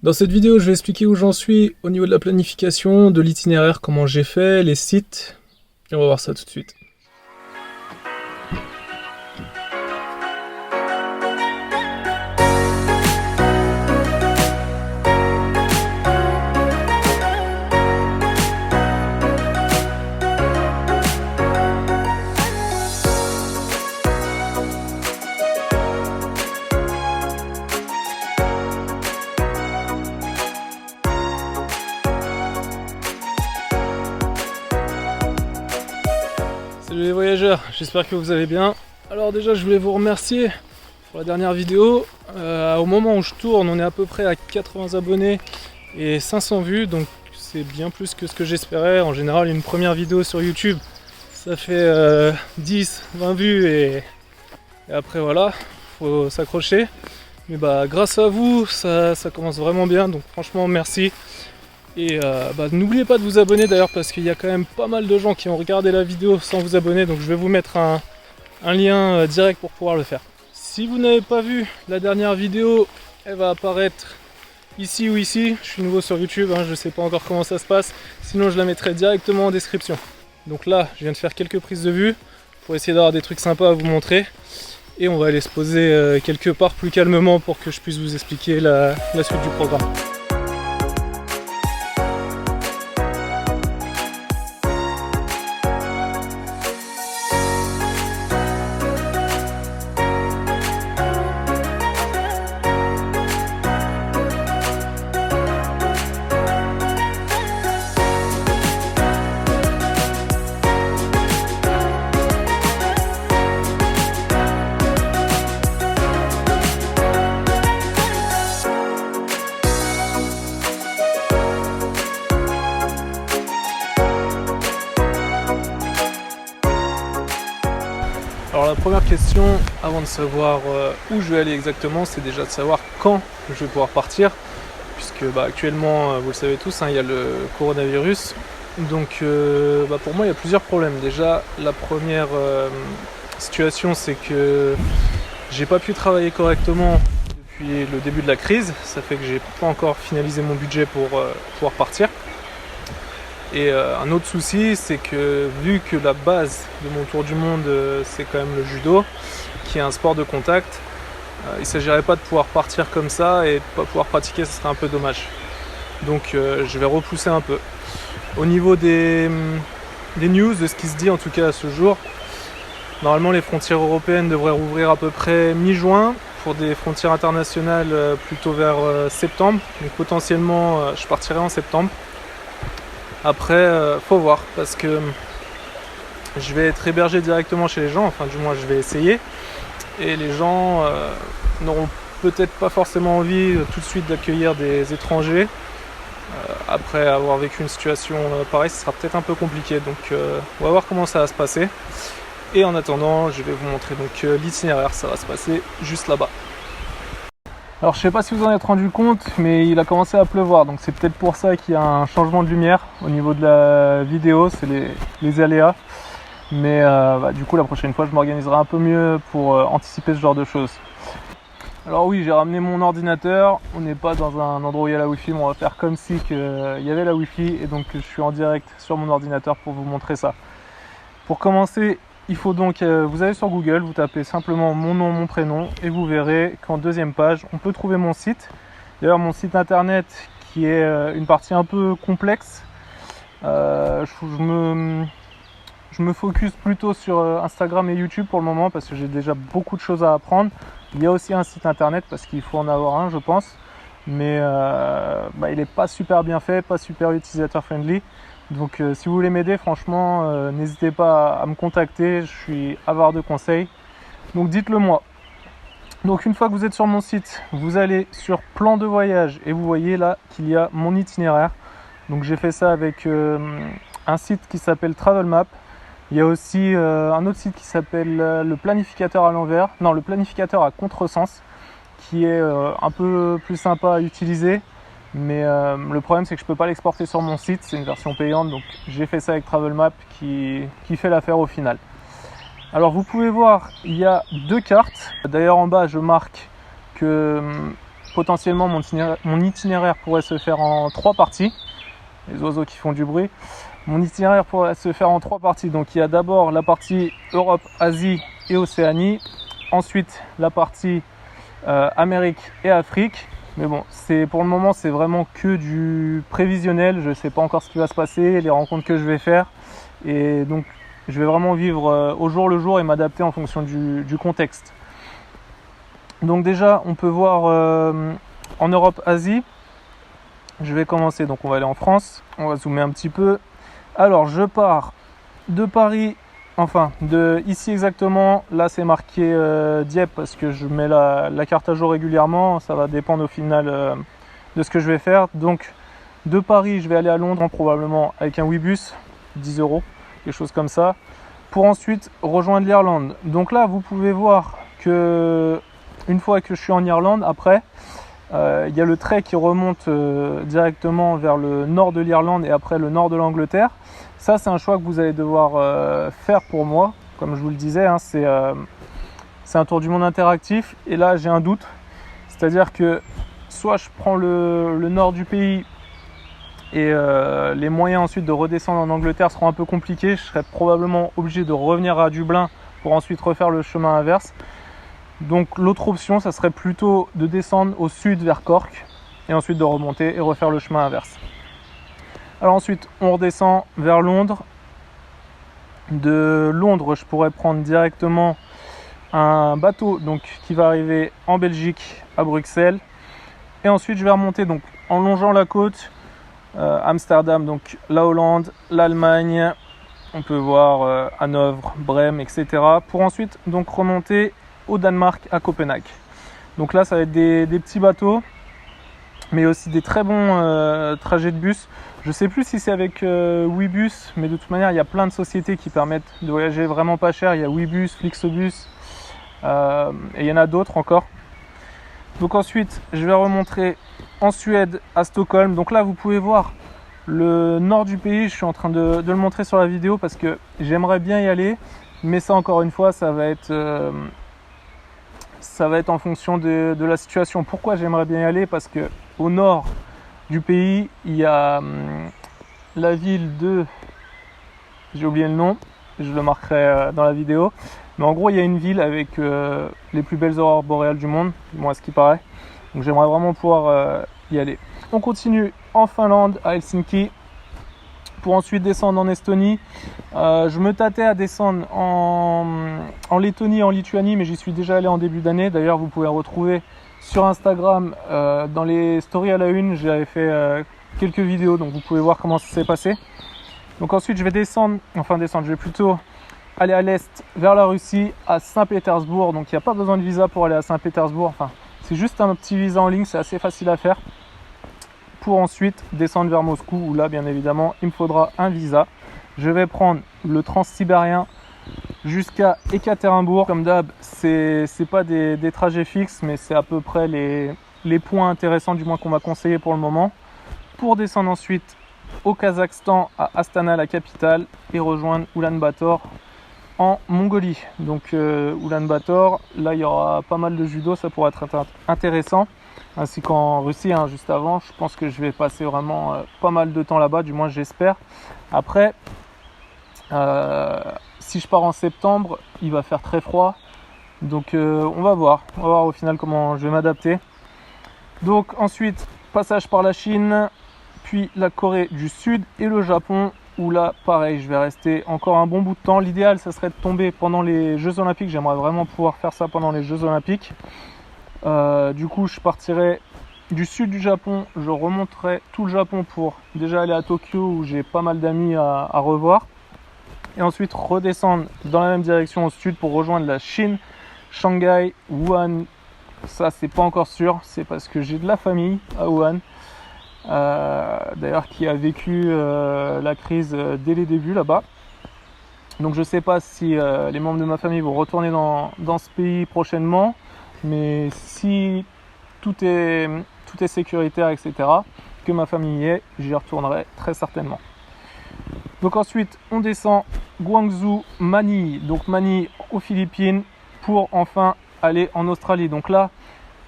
Dans cette vidéo, je vais expliquer où j'en suis au niveau de la planification, de l'itinéraire, comment j'ai fait, les sites, et on va voir ça tout de suite. Salut les voyageurs, j'espère que vous allez bien. Alors déjà, je voulais vous remercier pour la dernière vidéo. Au moment où je tourne, on est à peu près à 80 abonnés et 500 vues, donc c'est bien plus que ce que j'espérais. En général, une première vidéo sur YouTube, ça fait 10, 20 vues et après voilà, faut s'accrocher. Mais grâce à vous, ça commence vraiment bien, donc franchement merci. Et n'oubliez pas de vous abonner d'ailleurs, parce qu'il y a quand même pas mal de gens qui ont regardé la vidéo sans vous abonner, donc je vais vous mettre un lien direct pour pouvoir le faire. Si vous n'avez pas vu la dernière vidéo, elle va apparaître ici ou ici. Je suis nouveau sur YouTube, je ne sais pas encore comment ça se passe, sinon je la mettrai directement en description. Donc là, je viens de faire quelques prises de vue pour essayer d'avoir des trucs sympas à vous montrer. Et on va aller se poser quelque part plus calmement pour que je puisse vous expliquer la suite du programme. Alors la première question, avant de savoir où je vais aller exactement, c'est déjà de savoir quand je vais pouvoir partir. Puisque actuellement, vous le savez tous, il y a le coronavirus. Donc pour moi, il y a plusieurs problèmes. Déjà, la première situation, c'est que j'ai pas pu travailler correctement depuis le début de la crise. Ça fait que j'ai pas encore finalisé mon budget pour pouvoir partir. Et un autre souci, c'est que vu que la base de mon tour du monde, c'est quand même le judo, qui est un sport de contact, il ne s'agirait pas de pouvoir partir comme ça et de ne pas pouvoir pratiquer, ce serait un peu dommage. Donc je vais repousser un peu. Au niveau des news, de ce qui se dit en tout cas à ce jour, normalement les frontières européennes devraient rouvrir à peu près mi-juin, pour des frontières internationales plutôt vers septembre. Donc potentiellement je partirai en septembre. Après, faut voir, parce que je vais être hébergé directement chez les gens, enfin du moins je vais essayer, et les gens n'auront peut-être pas forcément envie tout de suite d'accueillir des étrangers. Après avoir vécu une situation pareille, ce sera peut-être un peu compliqué, donc on va voir comment ça va se passer. Et en attendant, je vais vous montrer donc l'itinéraire, ça va se passer juste là-bas. Alors je sais pas si vous en êtes rendu compte, mais il a commencé à pleuvoir, donc c'est peut-être pour ça qu'il y a un changement de lumière au niveau de la vidéo, c'est les aléas. Mais du coup la prochaine fois je m'organiserai un peu mieux pour anticiper ce genre de choses. Alors oui, j'ai ramené mon ordinateur, on n'est pas dans un endroit où il y a la wifi, mais on va faire comme si il y avait la wifi, et donc je suis en direct sur mon ordinateur pour vous montrer ça. Pour commencer, il faut donc, vous allez sur Google, vous tapez simplement mon nom, mon prénom, et vous verrez qu'en deuxième page, on peut trouver mon site. D'ailleurs, mon site internet, qui est une partie un peu complexe, je me focus plutôt sur Instagram et YouTube pour le moment, parce que j'ai déjà beaucoup de choses à apprendre. Il y a aussi un site internet, parce qu'il faut en avoir un, je pense, mais il n'est pas super bien fait, pas super utilisateur friendly. Donc si vous voulez m'aider, franchement, n'hésitez pas à me contacter, je suis avare de conseils, donc dites-le moi. Donc une fois que vous êtes sur mon site, vous allez sur plan de voyage et vous voyez là qu'il y a mon itinéraire. Donc j'ai fait ça avec un site qui s'appelle Travel Map. Il y a aussi un autre site qui s'appelle le planificateur à l'envers, non, le planificateur à contresens, qui est un peu plus sympa à utiliser. Mais le problème, c'est que je ne peux pas l'exporter sur mon site, c'est une version payante, donc j'ai fait ça avec Travel Map qui fait l'affaire au final. Alors vous pouvez voir, il y a deux cartes. D'ailleurs en bas je marque que potentiellement mon itinéraire pourrait se faire en 3 parties. Les oiseaux qui font du bruit. Mon itinéraire pourrait se faire en 3 parties. Donc il y a d'abord la partie Europe, Asie et Océanie. Ensuite la partie Amérique et Afrique. Mais bon, pour le moment, c'est vraiment que du prévisionnel. Je ne sais pas encore ce qui va se passer, les rencontres que je vais faire. Et donc, je vais vraiment vivre au jour le jour et m'adapter en fonction du contexte. Donc déjà, on peut voir en Europe, Asie. Je vais commencer, donc on va aller en France. On va zoomer un petit peu. Alors, je pars de Paris. Enfin, de ici exactement, là c'est marqué Dieppe parce que je mets la carte à jour régulièrement, ça va dépendre au final de ce que je vais faire. Donc de Paris, je vais aller à Londres probablement avec un Ouibus, 10 €, quelque chose comme ça, pour ensuite rejoindre l'Irlande. Donc là, vous pouvez voir que une fois que je suis en Irlande, après, il y a le trait qui remonte directement vers le nord de l'Irlande et après le nord de l'Angleterre. Ça, c'est un choix que vous allez devoir faire pour moi. Comme je vous le disais, hein, c'est un tour du monde interactif. Et là, j'ai un doute. C'est-à-dire que soit je prends le nord du pays et les moyens ensuite de redescendre en Angleterre seront un peu compliqués. Je serai probablement obligé de revenir à Dublin pour ensuite refaire le chemin inverse. Donc l'autre option, ça serait plutôt de descendre au sud vers Cork et ensuite de remonter et refaire le chemin inverse. Alors ensuite, on redescend vers Londres. De Londres, je pourrais prendre directement un bateau donc, qui va arriver en Belgique, à Bruxelles. Et ensuite, je vais remonter donc, en longeant la côte, Amsterdam, donc la Hollande, l'Allemagne. On peut voir Hanovre, Brême, etc. Pour ensuite donc, remonter au Danemark, à Copenhague. Donc là, ça va être des petits bateaux, mais aussi des très bons trajets de bus. Je ne sais plus si c'est avec Ouibus, mais de toute manière, il y a plein de sociétés qui permettent de voyager vraiment pas cher. Il y a Ouibus, Flixobus, et il y en a d'autres encore. Donc ensuite, je vais remonter en Suède, à Stockholm. Donc là, vous pouvez voir le nord du pays. Je suis en train de le montrer sur la vidéo parce que j'aimerais bien y aller. Mais ça, encore une fois, ça va être en fonction de la situation. Pourquoi j'aimerais bien y aller? Parce que au nord du pays, il y a la ville de... J'ai oublié le nom, je le marquerai dans la vidéo. Mais en gros, il y a une ville avec les plus belles aurores boréales du monde, du moins à ce qui paraît. Donc j'aimerais vraiment pouvoir y aller. On continue en Finlande, à Helsinki, pour ensuite descendre en Estonie. Je me tâtais à descendre en Lettonie et en Lituanie, mais j'y suis déjà allé en début d'année. D'ailleurs, vous pouvez retrouver sur Instagram, dans les stories à la une, j'avais fait quelques vidéos, donc vous pouvez voir comment ça s'est passé. Donc ensuite, je vais je vais plutôt aller à l'est, vers la Russie, à Saint-Pétersbourg. Donc il n'y a pas besoin de visa pour aller à Saint-Pétersbourg. Enfin, c'est juste un petit visa en ligne, c'est assez facile à faire. Pour ensuite descendre vers Moscou, où là, bien évidemment, il me faudra un visa. Je vais prendre le transsibérien jusqu'à Ekaterinbourg. Comme d'hab, c'est pas des trajets fixes, mais c'est à peu près les points intéressants, du moins qu'on m'a conseillé pour le moment. Pour descendre ensuite au Kazakhstan, à Astana, la capitale, et rejoindre Ulan-Bator en Mongolie. Donc Ulan-Bator, là il y aura pas mal de judo, ça pourrait être intéressant. Ainsi qu'en Russie, hein, juste avant. Je pense que je vais passer vraiment pas mal de temps là-bas, du moins j'espère. Après, si je pars en septembre, il va faire très froid. Donc on va voir au final comment je vais m'adapter. Donc ensuite, passage par la Chine, puis la Corée du Sud et le Japon, où là, pareil, je vais rester encore un bon bout de temps. L'idéal, ça serait de tomber pendant les Jeux Olympiques. J'aimerais vraiment pouvoir faire ça pendant les Jeux Olympiques. Du coup, je partirai du sud du Japon, je remonterai tout le Japon pour déjà aller à Tokyo où j'ai pas mal d'amis à revoir. Et ensuite redescendre dans la même direction au sud pour rejoindre la Chine, Shanghai, Wuhan. Ça, c'est pas encore sûr, c'est parce que j'ai de la famille à Wuhan. D'ailleurs, qui a vécu la crise dès les débuts là-bas. Donc je sais pas si les membres de ma famille vont retourner dans ce pays prochainement. Mais si tout est sécuritaire, etc., que ma famille y est, j'y retournerai très certainement. Donc ensuite, on descend Guangzhou, Manille. Donc Manille aux Philippines pour enfin aller en Australie. Donc là,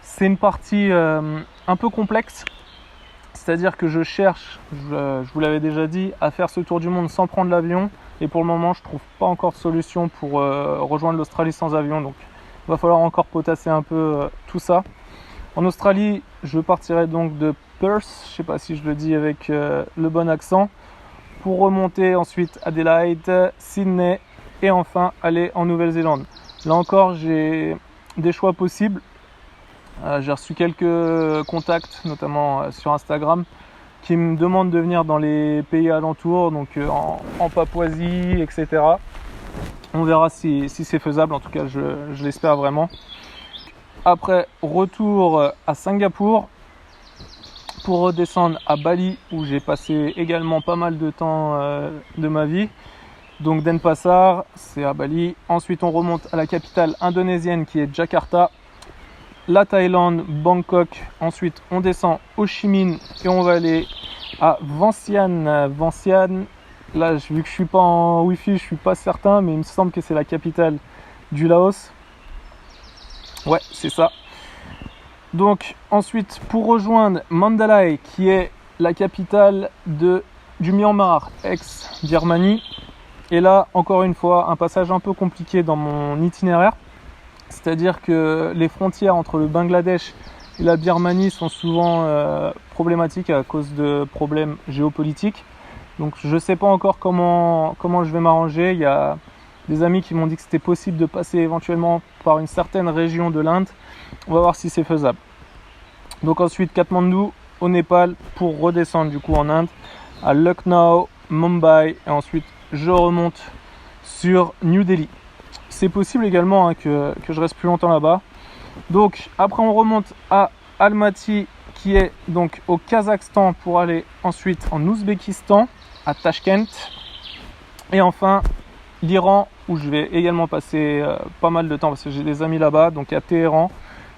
C'est une partie un peu complexe, c'est-à-dire que je cherche, je vous l'avais déjà dit, à faire ce tour du monde sans prendre l'avion. Et pour le moment, je trouve pas encore de solution pour rejoindre l'Australie sans avion. Donc, il va falloir encore potasser un peu tout ça. En Australie, je partirai donc de Perth, je sais pas si je le dis avec le bon accent, pour remonter ensuite Adelaide, Sydney et enfin aller en Nouvelle-Zélande. Là encore, j'ai des choix possibles. J'ai reçu quelques contacts, notamment sur Instagram, qui me demandent de venir dans les pays alentours, donc en Papouasie, etc. On verra si c'est faisable, en tout cas je l'espère vraiment. Après, retour à Singapour pour redescendre à Bali, où j'ai passé également pas mal de temps de ma vie. Donc Denpasar, c'est à Bali. Ensuite, on remonte à la capitale indonésienne qui est Jakarta. La Thaïlande, Bangkok. Ensuite, on descend Ho Chi Minh et on va aller à Vientiane. Vientiane, là, vu que je suis pas en Wi-Fi, je suis pas certain, mais il me semble que c'est la capitale du Laos. Ouais, c'est ça. Donc, ensuite, pour rejoindre Mandalay, qui est la capitale du Myanmar, ex-Birmanie. Et là, encore une fois, un passage un peu compliqué dans mon itinéraire. C'est-à-dire que les frontières entre le Bangladesh et la Birmanie sont souvent problématiques à cause de problèmes géopolitiques. Donc je ne sais pas encore comment je vais m'arranger. Il y a des amis qui m'ont dit que c'était possible de passer éventuellement par une certaine région de l'Inde. On va voir si c'est faisable. Donc ensuite Katmandou au Népal pour redescendre du coup en Inde, à Lucknow, Mumbai et ensuite je remonte sur New Delhi. C'est possible également que je reste plus longtemps là-bas. Donc après on remonte à Almaty qui est donc au Kazakhstan pour aller ensuite en Ouzbékistan, à Tashkent. Et enfin l'Iran où je vais également passer pas mal de temps parce que j'ai des amis là-bas, donc à Téhéran.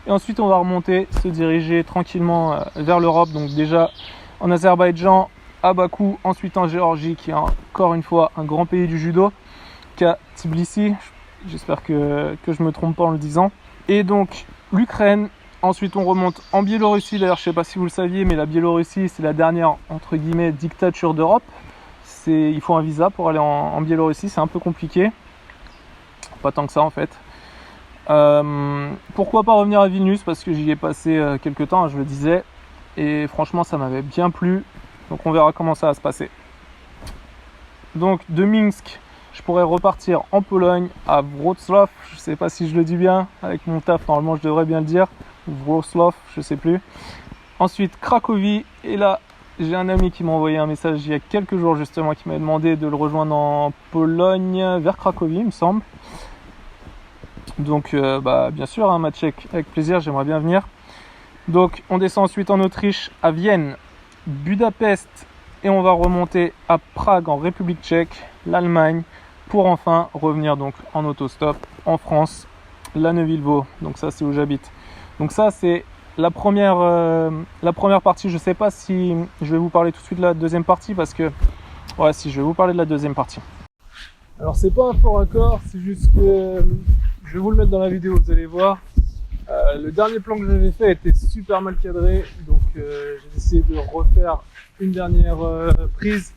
Et ensuite on va remonter, se diriger tranquillement vers l'Europe, donc déjà en Azerbaïdjan, à Bakou, ensuite en Géorgie qui est encore une fois un grand pays du judo, qu'à Tbilissi. J'espère que je me trompe pas en le disant. Et donc l'Ukraine. Ensuite on remonte en Biélorussie. D'ailleurs je sais pas si vous le saviez, mais la Biélorussie c'est la dernière entre guillemets dictature d'Europe. Il faut un visa pour aller en Biélorussie, c'est un peu compliqué. Pas tant que ça en fait. Pourquoi pas revenir à Vilnius parce que j'y ai passé quelques temps, je le disais. Et franchement ça m'avait bien plu. Donc on verra comment ça va se passer. Donc de Minsk, je pourrais repartir en Pologne, à Wrocław, je sais pas si je le dis bien, avec mon taf, normalement je devrais bien le dire, Wrocław, je sais plus. Ensuite Cracovie, et là j'ai un ami qui m'a envoyé un message il y a quelques jours justement, qui m'a demandé de le rejoindre en Pologne, vers Cracovie il me semble. Donc bien sûr, un match avec plaisir, j'aimerais bien venir. Donc on descend ensuite en Autriche, à Vienne, Budapest, et on va remonter à Prague en République tchèque, l'Allemagne, pour enfin revenir donc en autostop en France, la Neuville-Vaux. Donc ça c'est où j'habite. Donc ça c'est la première partie. Je sais pas si je vais vous parler tout de suite de la deuxième partie parce que ouais, si je vais vous parler de la deuxième partie. Alors c'est pas un fort accord, c'est juste que je vais vous le mettre dans la vidéo, vous allez voir. Le dernier plan que j'avais fait était super mal cadré, donc j'ai décidé de refaire une dernière prise.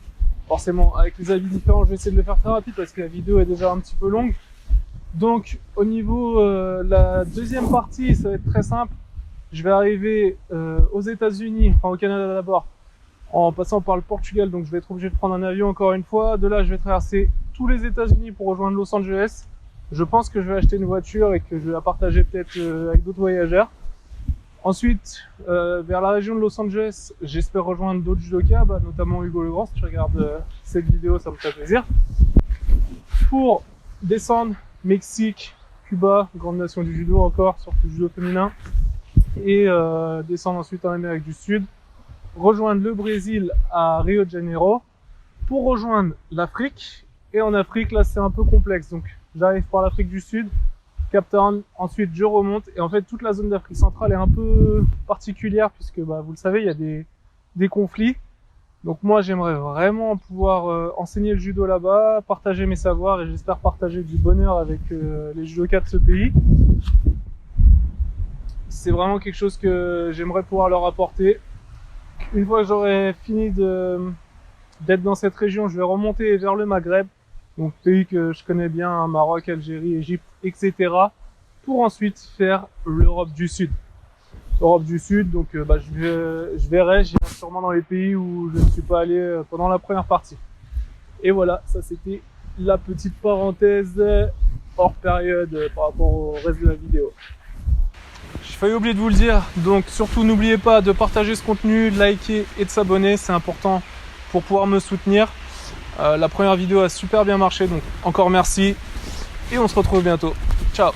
Forcément, avec les habits différents, je vais essayer de le faire très rapide parce que la vidéo est déjà un petit peu longue. Donc, au niveau la deuxième partie, ça va être très simple. Je vais arriver aux États-Unis, enfin au Canada d'abord, en passant par le Portugal. Donc, je vais être obligé de prendre un avion encore une fois. De là, je vais traverser tous les États-Unis pour rejoindre Los Angeles. Je pense que je vais acheter une voiture et que je vais la partager peut-être avec d'autres voyageurs. Ensuite, vers la région de Los Angeles, j'espère rejoindre d'autres judokas, notamment Hugo Legrand. Si tu regardes cette vidéo, ça me fait plaisir. Pour descendre, Mexique, Cuba, grande nation du judo encore, surtout judo féminin. Et descendre ensuite en Amérique du Sud. Rejoindre le Brésil à Rio de Janeiro. Pour rejoindre l'Afrique. Et en Afrique, là, c'est un peu complexe. Donc, j'arrive par l'Afrique du Sud. Cape Town, ensuite je remonte et en fait toute la zone d'Afrique centrale est un peu particulière puisque vous le savez il y a des conflits. Donc moi j'aimerais vraiment pouvoir enseigner le judo là-bas, partager mes savoirs et j'espère partager du bonheur avec les judokas de ce pays. c'est vraiment quelque chose que j'aimerais pouvoir leur apporter. Une fois que j'aurai fini d'être dans cette région, je vais remonter vers le Maghreb, donc pays que je connais bien, hein, Maroc, Algérie, Égypte, etc. pour ensuite faire l'Europe du Sud. Europe du Sud, donc je verrai, j'irai sûrement dans les pays où je ne suis pas allé pendant la première partie. Et voilà, ça c'était la petite parenthèse hors période par rapport au reste de la vidéo. J'ai failli oublier de vous le dire, donc surtout n'oubliez pas de partager ce contenu, de liker et de s'abonner, c'est important pour pouvoir me soutenir. La première vidéo a super bien marché, donc encore merci et on se retrouve bientôt. Ciao!